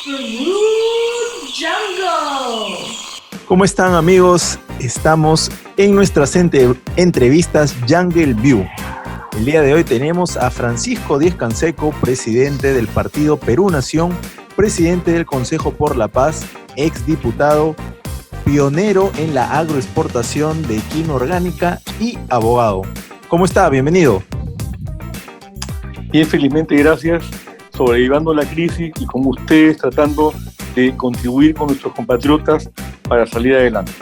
Smooth Jungle. ¿Cómo están, amigos? Estamos en nuestras entrevistas Jungle View. El día de hoy tenemos a Francisco Díez-Canseco, presidente del partido Perú Nación, presidente del Consejo por la Paz, exdiputado, pionero en la agroexportación de quinoa orgánica y abogado. ¿Cómo está? Bienvenido. Bien, felizmente, gracias. Sobrellevando la crisis y como ustedes tratando de contribuir con nuestros compatriotas para salir adelante.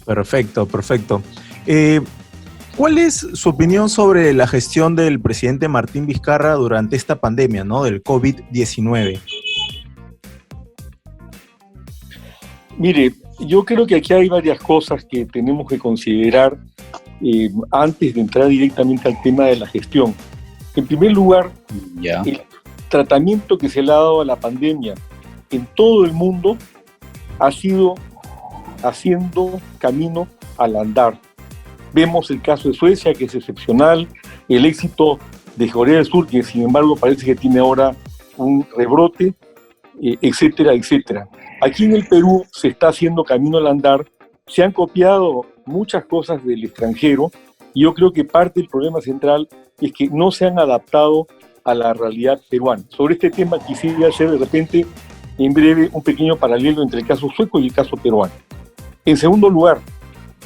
Perfecto. ¿Cuál es su opinión sobre la gestión del presidente Martín Vizcarra durante esta pandemia, ¿no?, del COVID-19? Mire, yo creo que aquí hay varias cosas que tenemos que considerar antes de entrar directamente al tema de la gestión. En primer lugar, el tratamiento que se le ha dado a la pandemia en todo el mundo ha sido haciendo camino al andar. Vemos el caso de Suecia, que es excepcional, el éxito de Corea del Sur, que sin embargo parece que tiene ahora un rebrote, etcétera, etcétera. Aquí en el Perú se está haciendo camino al andar, se han copiado muchas cosas del extranjero y yo creo que parte del problema central es que no se han adaptado a la realidad peruana. Sobre este tema quisiera hacer de repente, en breve, un pequeño paralelo entre el caso sueco y el caso peruano. En segundo lugar,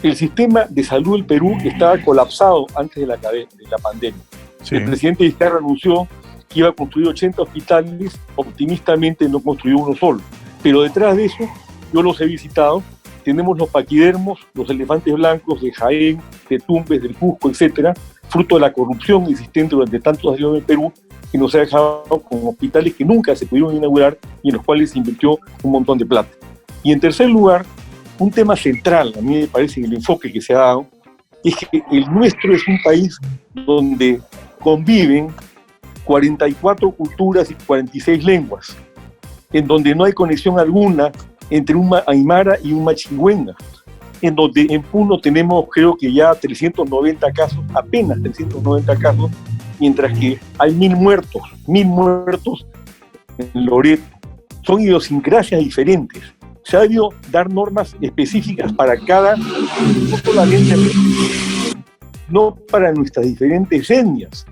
el sistema de salud del Perú estaba colapsado antes de la pandemia. Sí. El presidente Vizcarra anunció que iba a construir 80 hospitales, optimistamente no construyó uno solo. Pero detrás de eso, yo los he visitado, tenemos los paquidermos, los elefantes blancos de Jaén, de Tumbes, del Cusco, etcétera, fruto de la corrupción existente durante tantos años en el Perú, que nos ha dejado con hospitales que nunca se pudieron inaugurar y en los cuales se invirtió un montón de plata. Y en tercer lugar, un tema central, a mí me parece que el enfoque que se ha dado, es que el nuestro es un país donde conviven 44 culturas y 46 lenguas, en donde no hay conexión alguna entre un aymara y un machingüenga, en donde en Puno tenemos creo que ya 390 casos, apenas 390 casos, mientras que hay 1.000 muertos en Loreto. Son idiosincrasias diferentes. Se ha debido dar normas específicas para cada, no solamente no para nuestras diferentes etnias.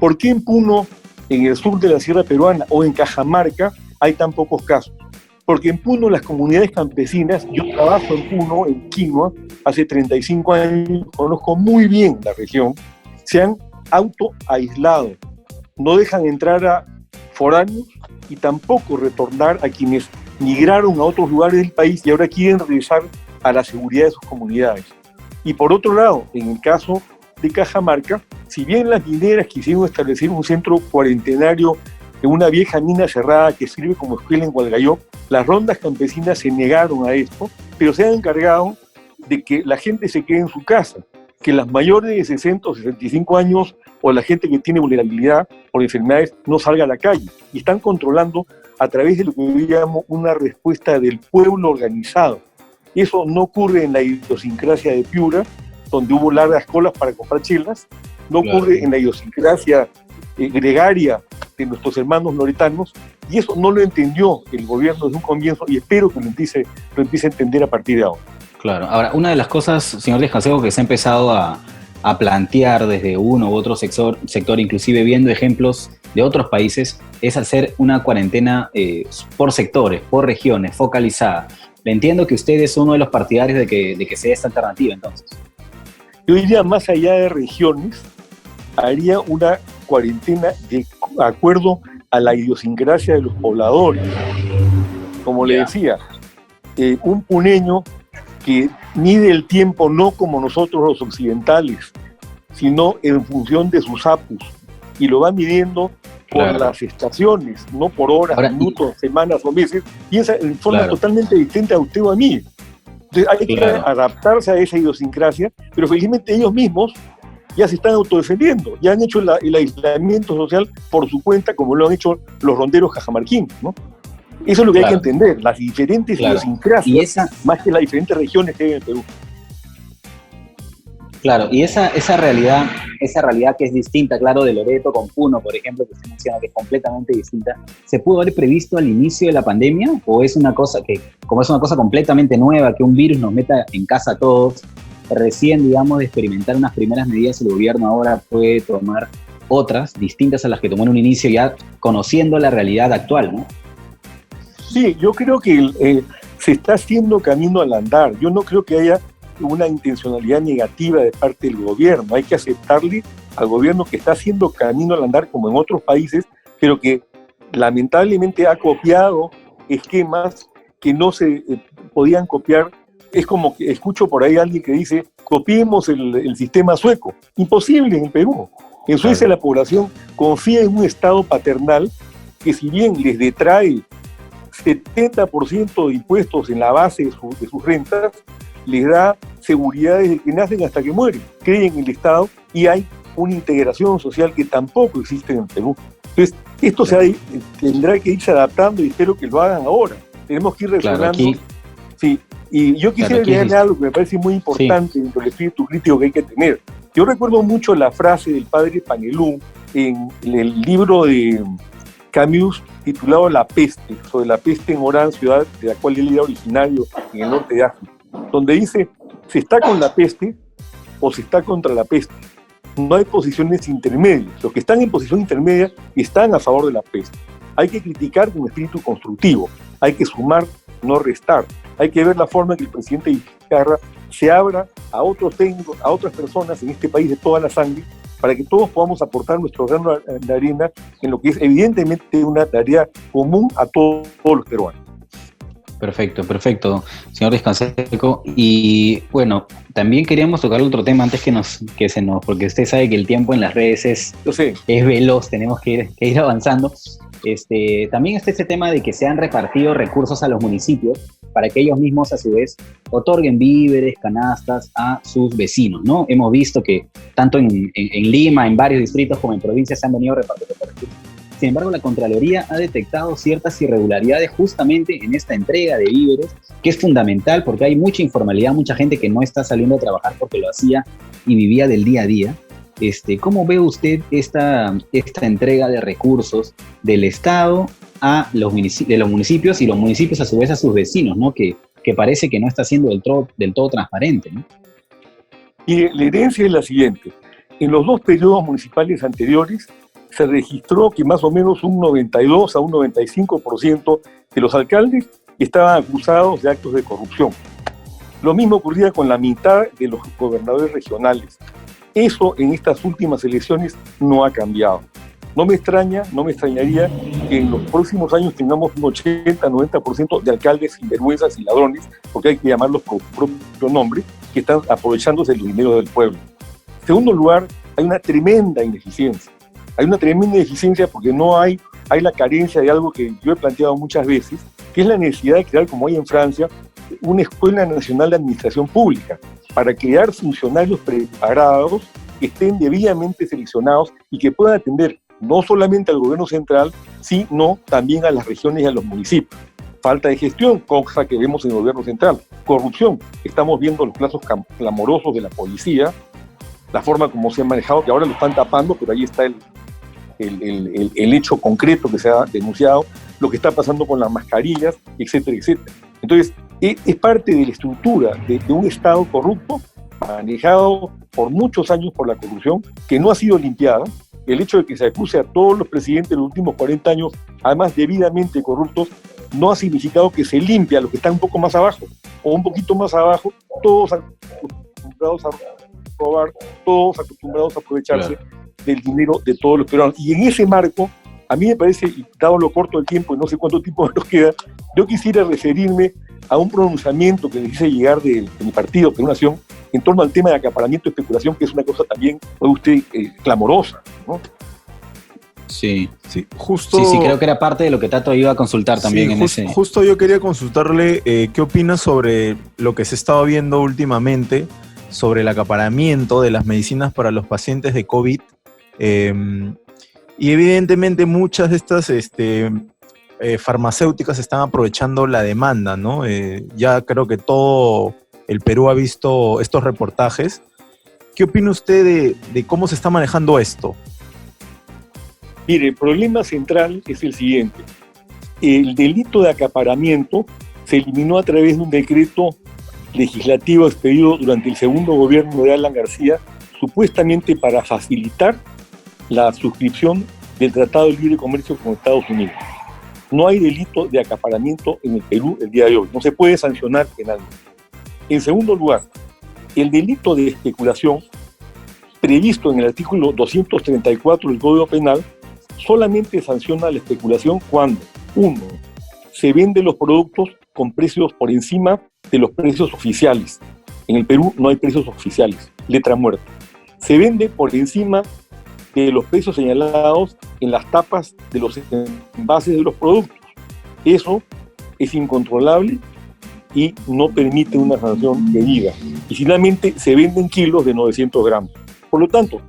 ¿Por qué en Puno, en el sur de la Sierra Peruana, o en Cajamarca hay tan pocos casos? Porque en Puno las comunidades campesinas, yo trabajo en Puno, en quinoa, hace 35 años, conozco muy bien la región, se han autoaislado, no dejan entrar a foráneos y tampoco retornar a quienes migraron a otros lugares del país y ahora quieren regresar a la seguridad de sus comunidades. Y por otro lado, en el caso de Cajamarca, si bien las mineras quisieron establecer un centro cuarentenario en una vieja mina cerrada que sirve como escuela en Hualgayoc, las rondas campesinas se negaron a esto, pero se han encargado de que la gente se quede en su casa, que las mayores de 60 o 65 años o la gente que tiene vulnerabilidad por enfermedades no salga a la calle. Y están controlando a través de lo que yo llamo una respuesta del pueblo organizado. Eso no ocurre en la idiosincrasia de Piura, donde hubo largas colas para comprar chelas, no ocurre en la idiosincrasia gregaria de nuestros hermanos loretanos, y eso no lo entendió el gobierno desde un comienzo y espero que lo empiece a entender a partir de ahora. Claro. Ahora, una de las cosas, señor Díez-Canseco, que se ha empezado a plantear desde uno u otro sector, inclusive viendo ejemplos de otros países, es hacer una cuarentena por sectores, por regiones, focalizada. Le entiendo que usted es uno de los partidarios de que sea esta alternativa, entonces. Yo diría, más allá de regiones, haría una cuarentena de acuerdo a la idiosincrasia de los pobladores. Como le decía, un puneño que mide el tiempo no como nosotros los occidentales, sino en función de sus apus, y lo va midiendo por las estaciones, no por horas, minutos, semanas o meses, piensa en forma totalmente distinta a usted o a mí. Entonces hay que adaptarse a esa idiosincrasia, pero felizmente ellos mismos ya se están autodefendiendo, ya han hecho el aislamiento social por su cuenta, como lo han hecho los ronderos cajamarquinos, ¿no? Eso es lo que hay que entender, las diferentes idiosincrasias, más que las diferentes regiones que hay en el Perú. Claro, y esa realidad que es distinta, claro, de Loreto con Puno, por ejemplo, que usted menciona que es completamente distinta, ¿se pudo haber previsto al inicio de la pandemia? ¿O es una cosa que, como es una cosa completamente nueva, que un virus nos meta en casa a todos, recién, digamos, de experimentar unas primeras medidas, el gobierno ahora puede tomar otras distintas a las que tomó en un inicio, ya conociendo la realidad actual, ¿no? Sí, yo creo que se está haciendo camino al andar. Yo no creo que haya una intencionalidad negativa de parte del gobierno. Hay que aceptarle al gobierno que está haciendo camino al andar como en otros países, pero que lamentablemente ha copiado esquemas que no se podían copiar. Es como que escucho por ahí a alguien que dice, copiemos el sistema sueco. Imposible en el Perú. En Suecia la población confía en un Estado paternal que, si bien les detrae 70% de impuestos en la base de sus rentas, les da seguridad desde que nacen hasta que mueren. Creen en el Estado y hay una integración social que tampoco existe en el Perú. Entonces, esto tendrá que irse adaptando y espero que lo hagan ahora. Tenemos que ir reflexionando. Claro, sí, y yo quisiera agregar algo que me parece muy importante dentro del espíritu crítico que hay que tener. Yo recuerdo mucho la frase del padre Panelú en el libro de Camus titulado La peste, sobre la peste en Orán, ciudad de la cual él era originario en el norte de África, donde dice, se está con la peste o se está contra la peste. No hay posiciones intermedias. Los que están en posición intermedia están a favor de la peste. Hay que criticar con espíritu constructivo, hay que sumar, no restar. Hay que ver la forma en que el presidente Vizcarra se abra a otros técnicos, a otras personas en este país de toda la sangre, para que todos podamos aportar nuestro grano de arena en lo que es evidentemente una tarea común a todos los peruanos. Perfecto, señor Díaz Canseco. Y bueno, también queríamos tocar otro tema antes porque usted sabe que el tiempo en las redes es veloz, tenemos que ir avanzando. También está ese tema de que se han repartido recursos a los municipios para que ellos mismos a su vez otorguen víveres, canastas a sus vecinos, ¿no? Hemos visto que tanto en Lima, en varios distritos como en provincias se han venido repartiendo recursos. Sin embargo, la Contraloría ha detectado ciertas irregularidades justamente en esta entrega de víveres, que es fundamental porque hay mucha informalidad, mucha gente que no está saliendo a trabajar porque lo hacía y vivía del día a día. ¿Cómo ve usted esta entrega de recursos del Estado a los municipios y los municipios a su vez a sus vecinos, ¿no? Que parece que no está siendo del todo transparente, ¿no? Y la herencia es la siguiente. En los dos periodos municipales anteriores se registró que más o menos un 92 a un 95% de los alcaldes estaban acusados de actos de corrupción. Lo mismo ocurría con la mitad de los gobernadores regionales. Eso en estas últimas elecciones no ha cambiado. No me extrañaría que en los próximos años tengamos un 80-90% de alcaldes sinvergüenzas y ladrones, porque hay que llamarlos por su propio nombre, que están aprovechándose del dinero del pueblo. En segundo lugar, hay una tremenda ineficiencia. Hay una tremenda ineficiencia porque hay la carencia de algo que yo he planteado muchas veces, que es la necesidad de crear, como hay en Francia, una Escuela Nacional de Administración Pública, para crear funcionarios preparados que estén debidamente seleccionados y que puedan atender no solamente al gobierno central, sino también a las regiones y a los municipios. Falta de gestión, cosa que vemos en el gobierno central. Corrupción, estamos viendo los casos clamorosos de la policía, la forma como se ha manejado, que ahora lo están tapando, pero ahí está el hecho concreto que se ha denunciado, lo que está pasando con las mascarillas, etcétera, etcétera. Entonces, es parte de la estructura de un Estado corrupto, manejado por muchos años por la corrupción, que no ha sido limpiada. El hecho de que se acuse a todos los presidentes de los últimos 40 años, además debidamente corruptos, no ha significado que se limpie a los que están un poco más abajo, o un poquito más abajo, todos acostumbrados a robar, todos acostumbrados a aprovecharse del dinero de todos los peruanos. Y en ese marco, a mí me parece, y dado lo corto del tiempo y no sé cuánto tiempo nos queda, yo quisiera referirme a un pronunciamiento que les hice llegar de mi partido, Perú Nación, en torno al tema de acaparamiento y especulación, que es una cosa también, fue usted, clamorosa, ¿no? Sí, justo. Sí, creo que era parte de lo que Tato iba a consultar también Justo yo quería consultarle qué opina sobre lo que se estaba viendo últimamente sobre el acaparamiento de las medicinas para los pacientes de COVID. Y evidentemente muchas de estas farmacéuticas están aprovechando la demanda, ¿no? Ya creo que todo el Perú ha visto estos reportajes ¿Qué opina usted de cómo se está manejando esto? Mire, el problema central es el siguiente. El delito de acaparamiento se eliminó a través de un decreto legislativo expedido durante el segundo gobierno de Alan García, supuestamente para facilitar la suscripción del Tratado de Libre Comercio con Estados Unidos. No hay delito de acaparamiento en el Perú el día de hoy. No se puede sancionar penalmente. En segundo lugar, el delito de especulación, previsto en el artículo 234 del Código Penal, solamente sanciona la especulación cuando, uno, se venden los productos con precios por encima de los precios oficiales. En el Perú no hay precios oficiales, letra muerta. Se vende por encima de los precios señalados en las tapas de los envases de los productos. Eso es incontrolable y no permite una sanción debida. Y finalmente se venden kilos de 900 gramos. Por lo tanto,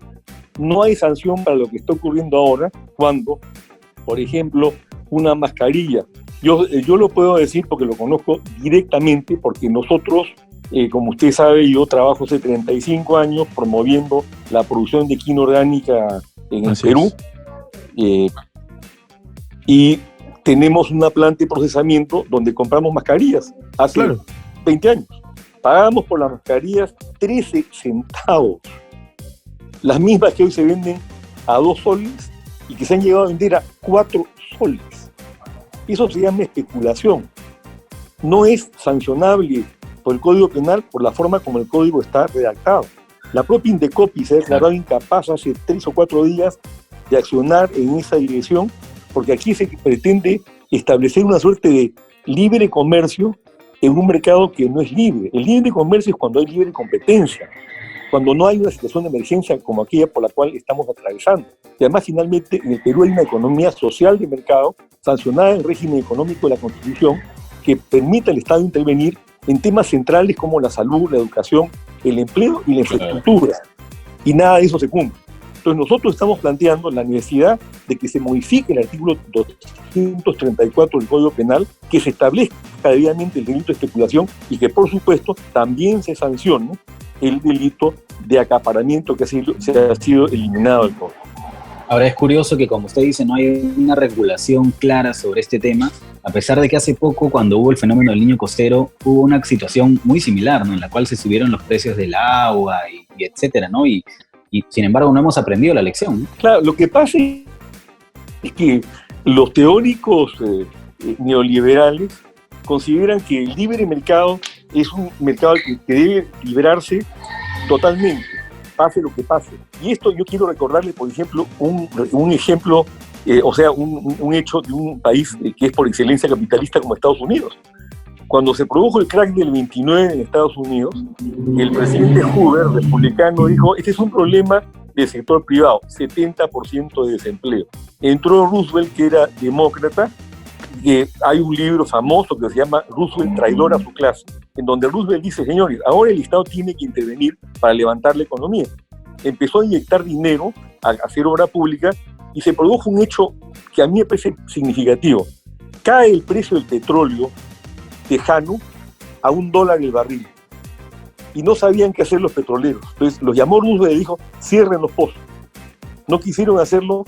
no hay sanción para lo que está ocurriendo ahora cuando, por ejemplo, una mascarilla. Yo lo puedo decir porque lo conozco directamente, porque nosotros, como usted sabe, yo trabajo hace 35 años promoviendo la producción de quinoa orgánica en el Perú. Y tenemos una planta de procesamiento donde compramos mascarillas hace 20 años. Pagábamos por las mascarillas 13 centavos. Las mismas que hoy se venden a 2 soles y que se han llegado a vender a 4 soles. Eso se llama especulación. No es sancionable por el Código Penal por la forma como el código está redactado. La propia Indecopi se ha declarado incapaz hace 3 o 4 días de accionar en esa dirección, porque aquí se pretende establecer una suerte de libre comercio en un mercado que no es libre. El libre comercio es cuando hay libre competencia, cuando no hay una situación de emergencia como aquella por la cual estamos atravesando. Y además, finalmente, en el Perú hay una economía social de mercado sancionada en el régimen económico de la Constitución que permite al Estado intervenir en temas centrales como la salud, la educación, el empleo y la infraestructura. Y nada de eso se cumple. Entonces nosotros estamos planteando la necesidad de que se modifique el artículo 234 del Código Penal, que se establezca debidamente el delito de especulación y que, por supuesto, también se sancione el delito de acaparamiento que ha sido eliminado del Código. Ahora, es curioso que, como usted dice, no hay una regulación clara sobre este tema, a pesar de que hace poco, cuando hubo el fenómeno del Niño Costero, hubo una situación muy similar, ¿no?, en la cual se subieron los precios del agua y etcétera, ¿no? Y sin embargo no hemos aprendido la lección, ¿no? Claro, lo que pasa es que los teóricos neoliberales consideran que el libre mercado es un mercado que debe liberarse totalmente, pase lo que pase. Y esto yo quiero recordarle, por ejemplo, un ejemplo, un hecho de un país que es por excelencia capitalista como Estados Unidos. Cuando se produjo el crack del 29 en Estados Unidos, el presidente Hoover, republicano, dijo: este es un problema del sector privado, 70% de desempleo. Entró Roosevelt, que era demócrata, que hay un libro famoso que se llama Roosevelt, traidor a su clase, en donde Roosevelt dice: señores, ahora el Estado tiene que intervenir para levantar la economía. Empezó a inyectar dinero, a hacer obra pública, y se produjo un hecho que a mí me parece significativo. Cae el precio del petróleo tejano a $1 el barril, y no sabían qué hacer los petroleros. Entonces los llamó Roosevelt y dijo: cierren los pozos. No quisieron hacerlo,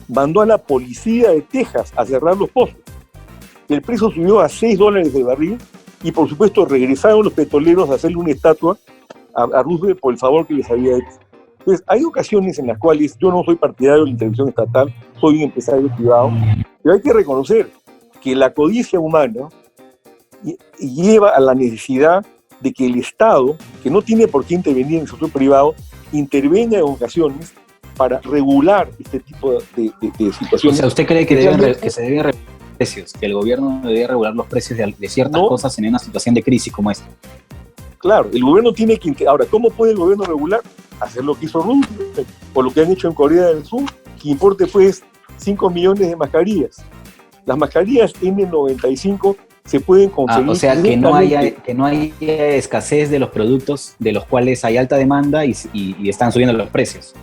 mandó a la policía de Texas a cerrar los pozos. El precio subió a $6 el barril, y por supuesto regresaron los petroleros a hacerle una estatua a Roosevelt por el favor que les había hecho. Entonces hay ocasiones en las cuales yo no soy partidario de la intervención estatal, soy un empresario privado, pero hay que reconocer que la codicia humana lleva a la necesidad de que el Estado, que no tiene por qué intervenir en el sector privado, intervenga en ocasiones para regular este tipo de situaciones. O sea, ¿usted cree que se deben regular precios, que el gobierno debería regular los precios de ciertas cosas en una situación de crisis como esta? Claro, el gobierno tiene que... Ahora, ¿cómo puede el gobierno regular? Hacer lo que hizo Roosevelt, o lo que han hecho en Corea del Sur, que importe pues 5 millones de mascarillas. Las mascarillas N95 se pueden conseguir. O sea, que no haya escasez de los productos de los cuales hay alta demanda y están subiendo los precios.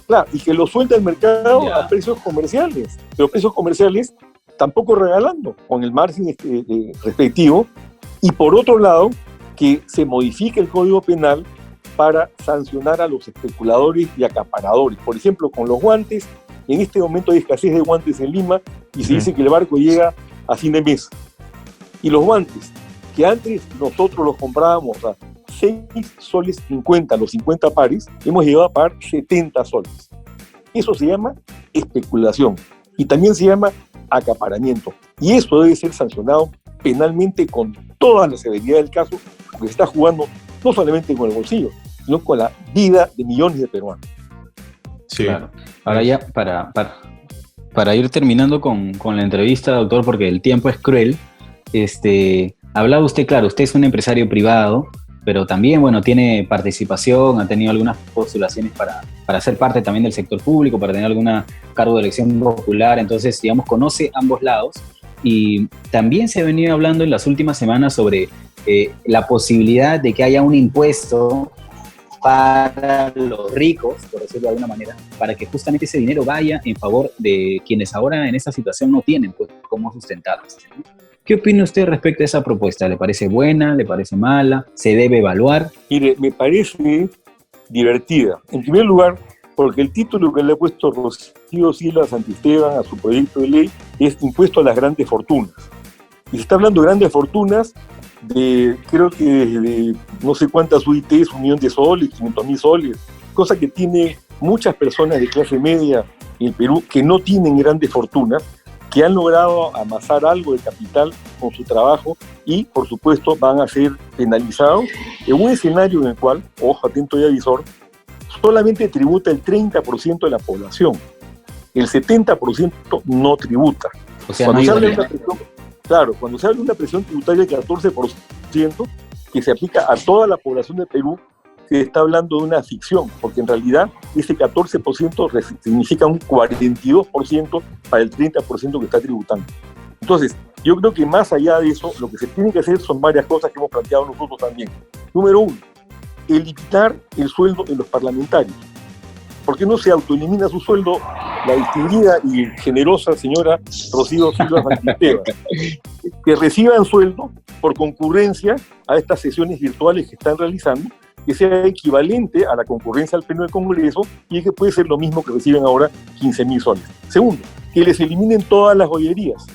Claro, y que lo suelta el mercado a precios comerciales, pero precios comerciales tampoco regalando, con el margen respectivo. Y por otro lado, que se modifique el Código Penal para sancionar a los especuladores y acaparadores. Por ejemplo, con los guantes, en este momento hay escasez de guantes en Lima y se dice que el barco llega a fin de mes. Y los guantes, que antes nosotros los comprábamos a 6 soles 50, los 50 pares, hemos llegado a pagar 70 soles. Eso se llama especulación y también se llama acaparamiento. Y eso debe ser sancionado penalmente con toda la severidad del caso, porque se está jugando no solamente con el bolsillo, sino con la vida de millones de peruanos. Sí. Claro. Ahora ya, para ir terminando con la entrevista, doctor, porque el tiempo es cruel, hablaba usted, claro, usted es un empresario privado, pero también, bueno, tiene participación, ha tenido algunas postulaciones para ser parte también del sector público, para tener alguna cargo de elección popular, entonces, digamos, conoce ambos lados. Y también se ha venido hablando en las últimas semanas sobre la posibilidad de que haya un impuesto para los ricos, por decirlo de alguna manera, para que justamente ese dinero vaya en favor de quienes ahora en esta situación no tienen pues cómo sustentarse, ¿no? ¿Qué opina usted respecto a esa propuesta? ¿Le parece buena? ¿Le parece mala? ¿Se debe evaluar? Mire, me parece divertida. En primer lugar, porque el título que le ha puesto Rocío Silva Santisteban a su proyecto de ley es Impuesto a las Grandes Fortunas. Y se está hablando de grandes fortunas de, creo que de no sé cuántas UITs, 1 millón de soles, 500.000 soles, cosa que tiene muchas personas de clase media en Perú que no tienen grandes fortunas, que han logrado amasar algo de capital con su trabajo y, por supuesto, van a ser penalizados en un escenario en el cual, ojo, atento y avisor, solamente tributa el 30% de la población. El 70% no tributa. O sea, cuando no se habla hay de una presión, claro, cuando se habla de una presión tributaria del 14% que se aplica a toda la población de Perú, se está hablando de una ficción, porque en realidad ese 14% significa un 42% para el 30% que está tributando. Entonces, yo creo que más allá de eso, lo que se tiene que hacer son varias cosas que hemos planteado nosotros también. Número 1, limitar el sueldo de los parlamentarios. ¿Por qué no se autoelimina su sueldo la distinguida y generosa señora Rocío Silva Santisteban? Que reciban sueldo por concurrencia a estas sesiones virtuales que están realizando, que sea equivalente a la concurrencia al Pleno del Congreso y que puede ser lo mismo que reciben ahora 15.000 soles. Segundo, que les eliminen todas las joyerías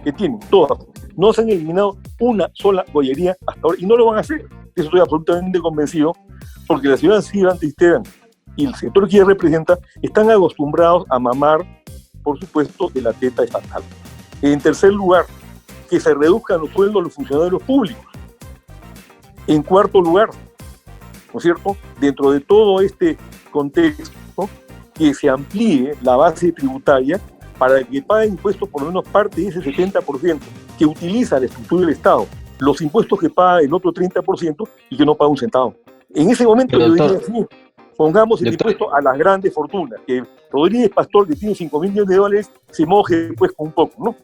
que tienen, todas. No se han eliminado una sola joyería hasta ahora y no lo van a hacer. Eso estoy absolutamente convencido, porque la señora Silva Santisteban y el sector que ella representa están acostumbrados a mamar, por supuesto, de la teta estatal. En tercer lugar, que se reduzcan los sueldos de los funcionarios públicos. En cuarto lugar, ¿no es cierto?, dentro de todo este contexto, que se amplíe la base tributaria para que paguen impuestos por lo menos parte de ese 70% que utiliza la estructura del Estado, los impuestos que paga el otro 30% y que no paga un centavo. En ese momento yo diría así, pongamos el impuesto a las grandes fortunas, que Rodríguez Pastor, que tiene 5.000 millones de dólares, se moje pues con un poco, ¿no?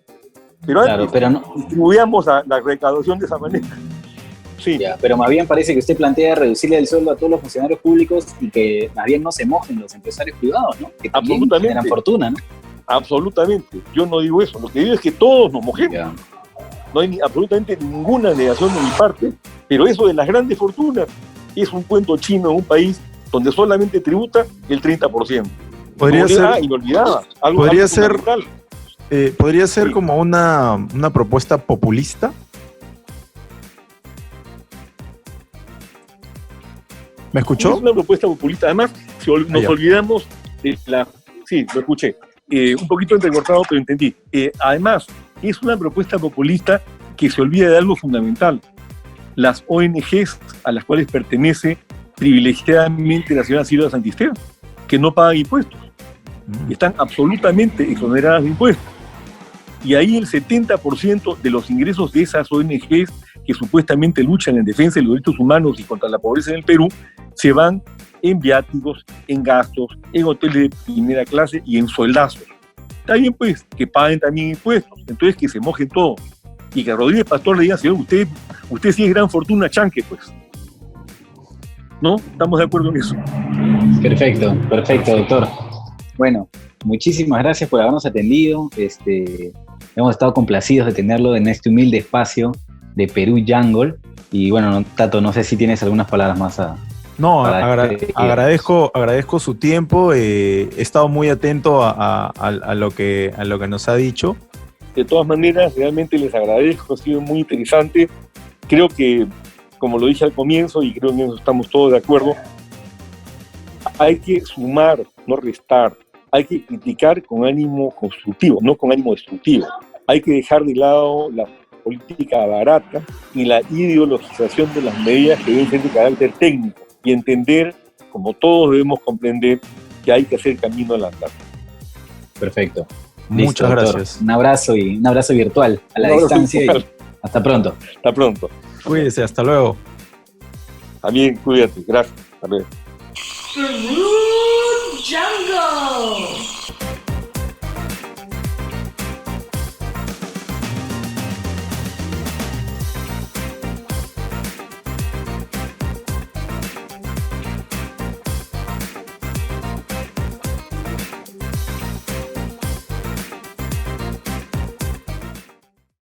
Pero antes distribuyamos la recaudación de esa manera. Sí. Ya, pero más bien parece que usted plantea reducirle el sueldo a todos los funcionarios públicos y que más bien no se mojen los empresarios privados, ¿no? Que también generan fortuna, ¿no? Absolutamente. Yo no digo eso. Lo que digo es que todos nos mojemos. Ya. No hay absolutamente ninguna negación de mi parte, pero eso de las grandes fortunas es un cuento chino en un país donde solamente tributa el 30%. Podría ser, inolvidada. Podría ser como una propuesta populista. ¿Me escuchó? Es una propuesta populista. Además, nos olvidamos de la... Sí, lo escuché. Un poquito entrecortado, pero entendí. Además, es una propuesta populista que se olvida de algo fundamental. Las ONGs a las cuales pertenece privilegiadamente la señora Silva Santisteban, que no pagan impuestos. Están absolutamente exoneradas de impuestos. Y ahí el 70% de los ingresos de esas ONGs que supuestamente luchan en defensa de los derechos humanos y contra la pobreza en el Perú, se van en viáticos, en gastos, en hoteles de primera clase y en sueldazos. Está bien, pues, que paguen también impuestos, entonces que se mojen todos. Y que a Rodríguez Pastor le diga, señor, usted sí es gran fortuna chanque, pues. ¿No? ¿Estamos de acuerdo en eso? Perfecto, doctor. Bueno, muchísimas gracias por habernos atendido. Hemos estado complacidos de tenerlo en este humilde espacio de Perú Jungle. Y bueno, Tato, no sé si tienes algunas palabras más a No, para agradezco su tiempo. He estado muy atento a lo que nos ha dicho. De todas maneras, realmente les agradezco, ha sido muy interesante. Creo que, como lo dije al comienzo, y creo que en eso estamos todos de acuerdo, hay que sumar, no restar. Hay que criticar con ánimo constructivo, no con ánimo destructivo. Hay que dejar de lado la política barata y la ideologización de las medidas que deben ser de carácter técnico y entender, como todos debemos comprender, que hay que hacer camino al andar. Perfecto. Muchas Listo, gracias. Un abrazo virtual a la distancia y hasta pronto. Hasta pronto. Cuídese, hasta luego. También cuídate. Gracias. Hasta luego. Peru Jungle.